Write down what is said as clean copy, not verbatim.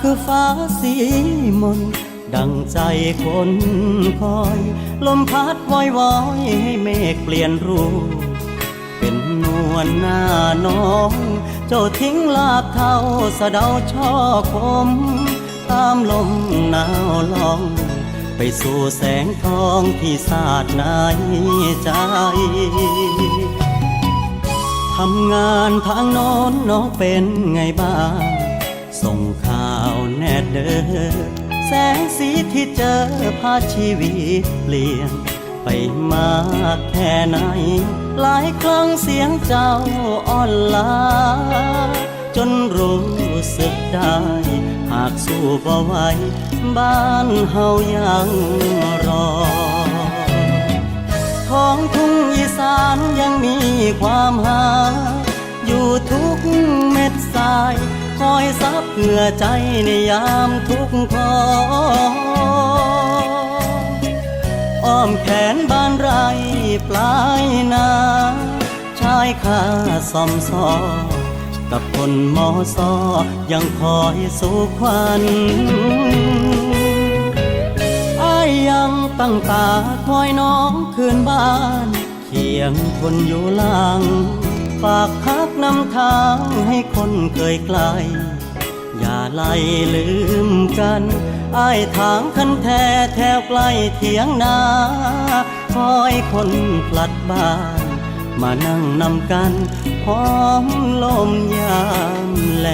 คือฟ้าสีมนดังใจคนคอยลมพัดวอยวอยให้เมฆเปลี่ยนรูปเป็นนวลหน้าน้องเจ้าทิ้งลาบเท่าสะเดาช่อคมตามลมหนาวลองไปสู่แสงทองที่สาดในใจทำงานทางโน้นน้องเป็นไงบ้างส่งข่าวแน่เด้อแสงสีที่เจอพาชีวิตเปลี่ยนไปมากแค่ไหนหลายครั้งเสียงเจ้าอ่อนล้าจนรู้สึกได้หากสู้บ่ไหวบ้านเฮายังรอท้องทุ่งอีสานยังมีความหาอยู่ทุกเม็ดทรายคอยซับเหงื่อใจในยามทุกข์ทรอ้อมแขนบ้านไรปลายนาชายคาซ่อมซอกับคนมอซอยังคอยสู่ควันอ้ายยังตั้งตาคอยน้องคืนบ้านเคียงคนอยู่หลังฝากพักนำทางให้คนเคยไกลอย่าไล่ลืมกันอ้ายถามคันแท้แถวใกล้เถียงนาคอยคนพลัดบ้านมานั่งนำกันพร้อมลมยามแล